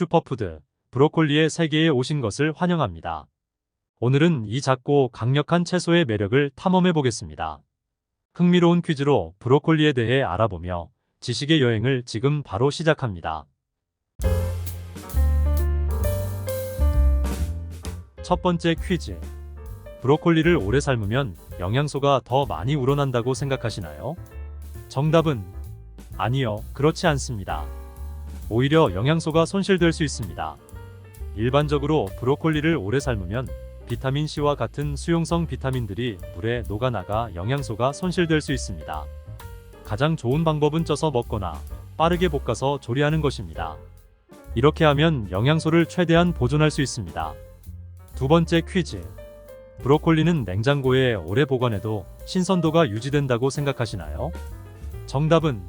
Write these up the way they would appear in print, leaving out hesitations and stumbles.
슈퍼푸드 브로콜리의 세계에 오신 것을 환영합니다. 오늘은 이 작고 강력한 채소의 매력을 탐험해 보겠습니다. 흥미로운 퀴즈로 브로콜리에 대해 알아보며 지식의 여행을 지금 바로 시작합니다. 첫 번째 퀴즈. 브로콜리를 오래 삶으면 영양소가 더 많이 우러난다고 생각하시나요? 정답은 아니요, 그렇지 않습니다. 오히려 영양소가 손실될 수 있습니다. 일반적으로 브로콜리를 오래 삶으면 비타민C와 같은 수용성 비타민들이 물에 녹아나가 영양소가 손실될 수 있습니다. 가장 좋은 방법은 쪄서 먹거나 빠르게 볶아서 조리하는 것입니다. 이렇게 하면 영양소를 최대한 보존할 수 있습니다. 두 번째 퀴즈. 브로콜리는 냉장고에 오래 보관해도 신선도가 유지된다고 생각하시나요? 정답은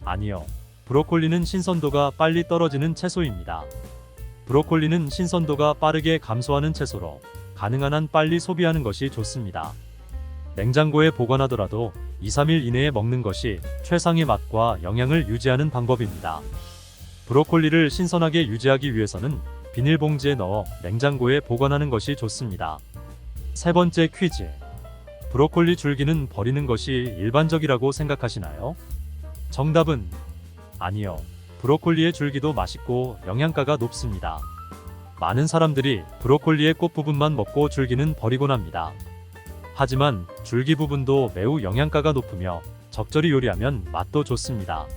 아니요. 브로콜리는 신선도가 빨리 떨어지는 채소입니다. 브로콜리는 신선도가 빠르게 감소하는 채소로 가능한 한 빨리 소비하는 것이 좋습니다. 냉장고에 보관하더라도 2-3일 이내에 먹는 것이 최상의 맛과 영양을 유지하는 방법입니다. 브로콜리를 신선하게 유지하기 위해서는 비닐봉지에 넣어 냉장고에 보관하는 것이 좋습니다. 세 번째 퀴즈. 브로콜리 줄기는 버리는 것이 일반적이라고 생각하시나요? 정답은 아니요. 브로콜리의 줄기도 맛있고 영양가가 높습니다. 많은 사람들이 브로콜리의 꽃 부분만 먹고 줄기는 버리곤 합니다. 하지만 줄기 부분도 매우 영양가가 높으며 적절히 요리하면 맛도 좋습니다.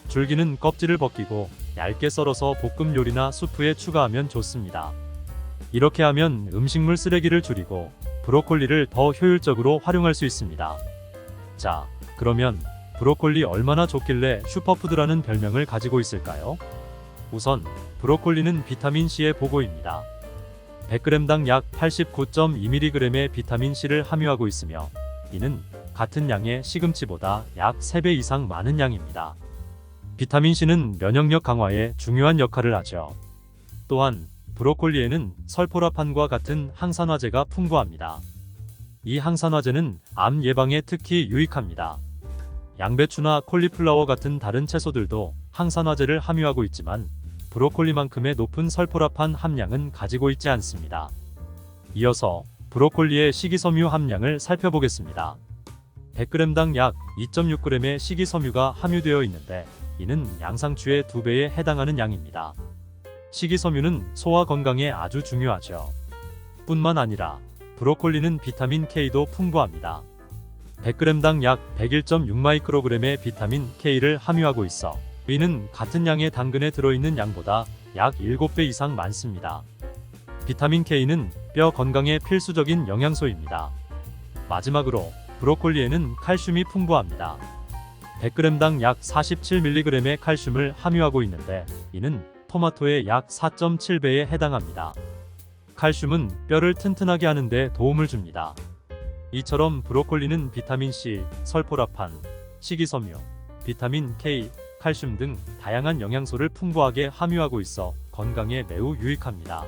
줄기는 껍질을 벗기고 얇게 썰어서 볶음 요리나 수프에 추가하면 좋습니다. 이렇게 하면 음식물 쓰레기를 줄이고 브로콜리를 더 효율적으로 활용할 수 있습니다. 자, 그러면 브로콜리 얼마나 좋길래 슈퍼푸드라는 별명을 가지고 있을까요? 우선 브로콜리는 비타민C의 보고입니다. 100g당 약 89.2mg의 비타민C를 함유하고 있으며 이는 같은 양의 시금치보다 약 3배 이상 많은 양입니다. 비타민C는 면역력 강화에 중요한 역할을 하죠. 또한 브로콜리에는 설포라판과 같은 항산화제가 풍부합니다. 이 항산화제는 암 예방에 특히 유익합니다. 양배추나 콜리플라워 같은 다른 채소들도 항산화제를 함유하고 있지만 브로콜리만큼의 높은 설포라판 함량은 가지고 있지 않습니다. 이어서 브로콜리의 식이섬유 함량을 살펴보겠습니다. 100g당 약 2.6g의 식이섬유가 함유되어 있는데 이는 양상추의 2배에 해당하는 양입니다. 식이섬유는 소화 건강에 아주 중요하죠. 뿐만 아니라 브로콜리는 비타민 K도 풍부합니다. 100g당 약 101.6마이크로그램의 비타민 K를 함유하고 있어 이는 같은 양의 당근에 들어있는 양보다 약 7배 이상 많습니다. 비타민 K는 뼈 건강에 필수적인 영양소입니다. 마지막으로 브로콜리에는 칼슘이 풍부합니다. 100g당 약 47mg의 칼슘을 함유하고 있는데 이는 토마토의 약 4.7배에 해당합니다. 칼슘은 뼈를 튼튼하게 하는 데 도움을 줍니다. 이처럼 브로콜리는 비타민C, 설포라판, 식이섬유, 비타민 K, 칼슘 등 다양한 영양소를 풍부하게 함유하고 있어 건강에 매우 유익합니다.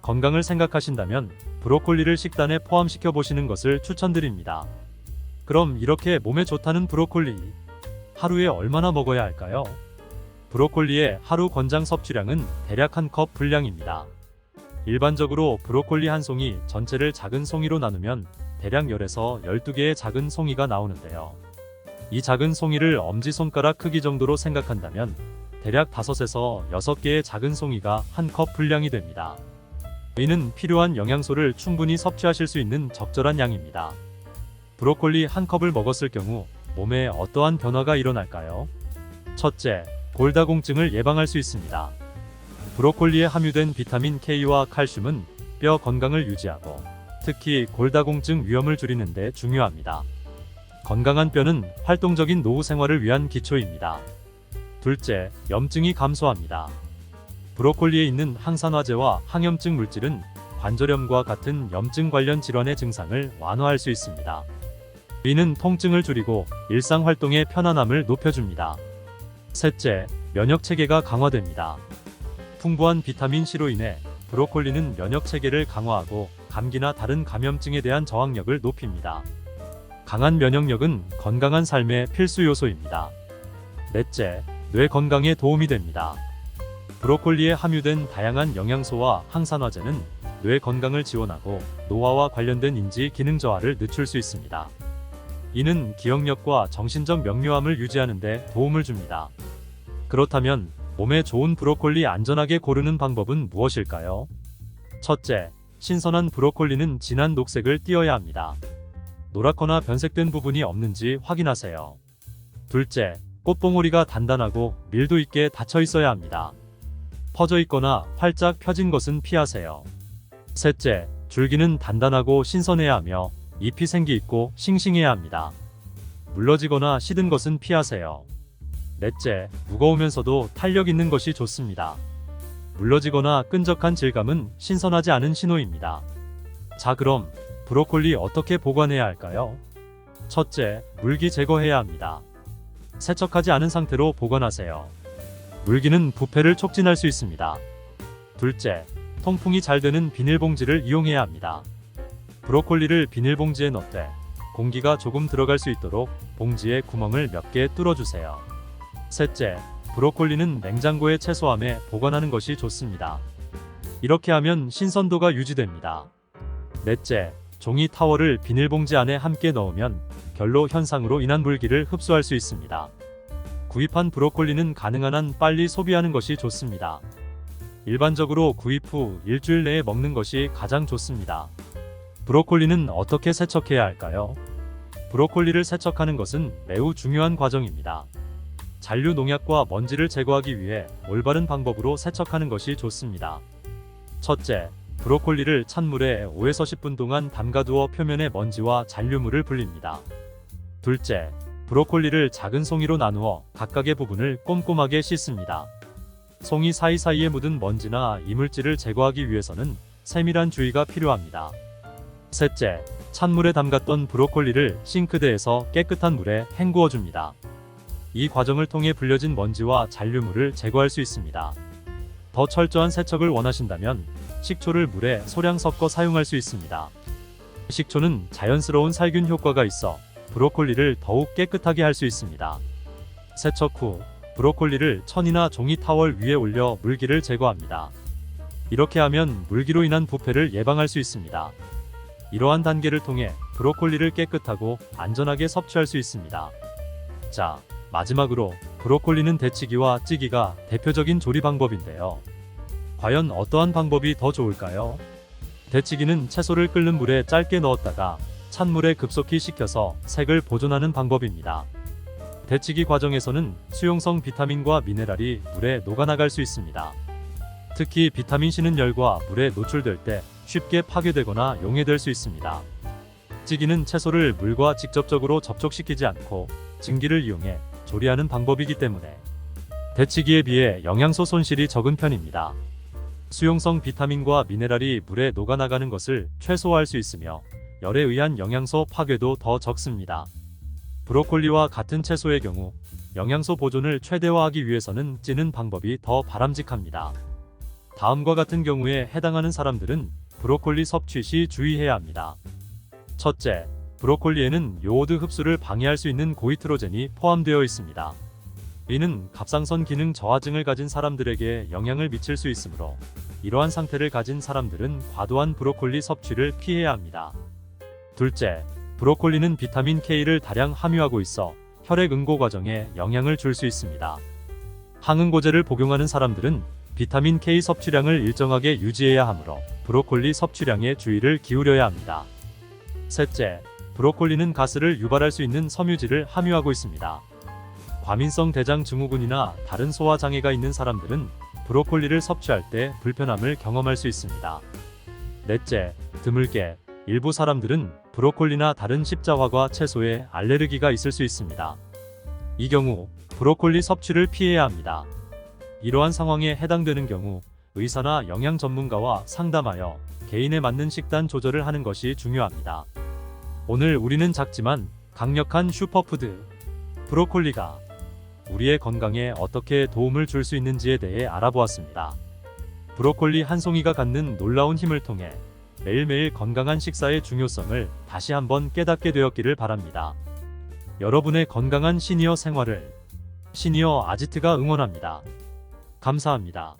건강을 생각하신다면 브로콜리를 식단에 포함시켜 보시는 것을 추천드립니다. 그럼 이렇게 몸에 좋다는 브로콜리, 하루에 얼마나 먹어야 할까요? 브로콜리의 하루 권장 섭취량은 대략 1컵 분량입니다. 일반적으로 브로콜리 한 송이 전체를 작은 송이로 나누면 대략 10에서 12개의 작은 송이가 나오는데요. 이 작은 송이를 엄지손가락 크기 정도로 생각한다면 대략 5에서 6개의 작은 송이가 1컵 분량이 됩니다. 이는 필요한 영양소를 충분히 섭취하실 수 있는 적절한 양입니다. 브로콜리 1컵을 먹었을 경우 몸에 어떠한 변화가 일어날까요? 첫째, 골다공증을 예방할 수 있습니다. 브로콜리에 함유된 비타민 K와 칼슘은 뼈 건강을 유지하고 특히 골다공증 위험을 줄이는 데 중요합니다. 건강한 뼈는 활동적인 노후 생활을 위한 기초입니다. 둘째, 염증이 감소합니다. 브로콜리에 있는 항산화제와 항염증 물질은 관절염과 같은 염증 관련 질환의 증상을 완화할 수 있습니다. 이는 통증을 줄이고 일상 활동의 편안함을 높여줍니다. 셋째, 면역 체계가 강화됩니다. 풍부한 비타민 C로 인해 브로콜리는 면역 체계를 강화하고 감기나 다른 감염증에 대한 저항력을 높입니다. 강한 면역력은 건강한 삶의 필수 요소입니다. 넷째, 뇌 건강에 도움이 됩니다. 브로콜리에 함유된 다양한 영양소와 항산화제는 뇌 건강을 지원하고 노화와 관련된 인지 기능 저하를 늦출 수 있습니다. 이는 기억력과 정신적 명료함을 유지하는 데 도움을 줍니다. 그렇다면 몸에 좋은 브로콜리 안전하게 고르는 방법은 무엇일까요? 첫째, 신선한 브로콜리는 진한 녹색을 띄어야 합니다. 노랗거나 변색된 부분이 없는지 확인하세요. 둘째, 꽃봉오리가 단단하고 밀도 있게 닫혀 있어야 합니다. 퍼져 있거나 활짝 펴진 것은 피하세요. 셋째, 줄기는 단단하고 신선해야 하며 잎이 생기 있고 싱싱해야 합니다. 물러지거나 시든 것은 피하세요. 넷째, 무거우면서도 탄력 있는 것이 좋습니다. 물러지거나 끈적한 질감은 신선하지 않은 신호입니다. 자, 그럼 브로콜리 어떻게 보관해야 할까요? 첫째, 물기 제거해야 합니다. 세척하지 않은 상태로 보관하세요. 물기는 부패를 촉진할 수 있습니다. 둘째, 통풍이 잘 되는 비닐봉지를 이용해야 합니다. 브로콜리를 비닐봉지에 넣되 공기가 조금 들어갈 수 있도록 봉지에 구멍을 몇 개 뚫어주세요. 셋째, 브로콜리는 냉장고에 채소함에 보관하는 것이 좋습니다. 이렇게 하면 신선도가 유지됩니다. 넷째, 종이 타월을 비닐봉지 안에 함께 넣으면 결로 현상으로 인한 물기를 흡수할 수 있습니다. 구입한 브로콜리는 가능한 한 빨리 소비하는 것이 좋습니다. 일반적으로 구입 후 일주일 내에 먹는 것이 가장 좋습니다. 브로콜리는 어떻게 세척해야 할까요? 브로콜리를 세척하는 것은 매우 중요한 과정입니다. 잔류 농약과 먼지를 제거하기 위해 올바른 방법으로 세척하는 것이 좋습니다. 첫째, 브로콜리를 찬물에 5에서 10분 동안 담가두어 표면의 먼지와 잔류물을 불립니다. 둘째, 브로콜리를 작은 송이로 나누어 각각의 부분을 꼼꼼하게 씻습니다. 송이 사이사이에 묻은 먼지나 이물질을 제거하기 위해서는 세밀한 주의가 필요합니다. 셋째, 찬물에 담갔던 브로콜리를 싱크대에서 깨끗한 물에 헹구어 줍니다. 이 과정을 통해 불려진 먼지와 잔류물을 제거할 수 있습니다. 더 철저한 세척을 원하신다면 식초를 물에 소량 섞어 사용할 수 있습니다. 식초는 자연스러운 살균 효과가 있어 브로콜리를 더욱 깨끗하게 할 수 있습니다. 세척 후 브로콜리를 천이나 종이 타월 위에 올려 물기를 제거합니다. 이렇게 하면 물기로 인한 부패를 예방할 수 있습니다. 이러한 단계를 통해 브로콜리를 깨끗하고 안전하게 섭취할 수 있습니다. 자, 마지막으로 브로콜리는 데치기와 찌기가 대표적인 조리 방법인데요. 과연 어떠한 방법이 더 좋을까요? 데치기는 채소를 끓는 물에 짧게 넣었다가 찬물에 급속히 식혀서 색을 보존하는 방법입니다. 데치기 과정에서는 수용성 비타민과 미네랄이 물에 녹아나갈 수 있습니다. 특히 비타민C는 열과 물에 노출될 때 쉽게 파괴되거나 용해될 수 있습니다. 찌기는 채소를 물과 직접적으로 접촉시키지 않고 증기를 이용해 조리하는 방법이기 때문에 데치기에 비해 영양소 손실이 적은 편입니다. 수용성 비타민과 미네랄이 물에 녹아나가는 것을 최소화할 수 있으며 열에 의한 영양소 파괴도 더 적습니다. 브로콜리와 같은 채소의 경우 영양소 보존을 최대화하기 위해서는 찌는 방법이 더 바람직합니다. 다음과 같은 경우에 해당하는 사람들은 브로콜리 섭취 시 주의해야 합니다. 첫째, 브로콜리에는 요오드 흡수를 방해할 수 있는 고이트로젠이 포함되어 있습니다. 이는 갑상선 기능 저하증을 가진 사람들에게 영향을 미칠 수 있으므로 이러한 상태를 가진 사람들은 과도한 브로콜리 섭취를 피해야 합니다. 둘째, 브로콜리는 비타민 K를 다량 함유하고 있어 혈액 응고 과정에 영향을 줄 수 있습니다. 항응고제를 복용하는 사람들은 비타민 K 섭취량을 일정하게 유지해야 하므로 브로콜리 섭취량에 주의를 기울여야 합니다. 셋째, 브로콜리는 가스를 유발할 수 있는 섬유질을 함유하고 있습니다. 과민성 대장 증후군이나 다른 소화 장애가 있는 사람들은 브로콜리를 섭취할 때 불편함을 경험할 수 있습니다. 넷째, 드물게 일부 사람들은 브로콜리나 다른 십자화과 채소에 알레르기가 있을 수 있습니다. 이 경우 브로콜리 섭취를 피해야 합니다. 이러한 상황에 해당되는 경우 의사나 영양 전문가와 상담하여 개인에 맞는 식단 조절을 하는 것이 중요합니다. 오늘 우리는 작지만 강력한 슈퍼푸드 브로콜리가 우리의 건강에 어떻게 도움을 줄 수 있는지에 대해 알아보았습니다. 브로콜리 한 송이가 갖는 놀라운 힘을 통해 매일매일 건강한 식사의 중요성을 다시 한번 깨닫게 되었기를 바랍니다. 여러분의 건강한 시니어 생활을 시니어 아지트가 응원합니다. 감사합니다.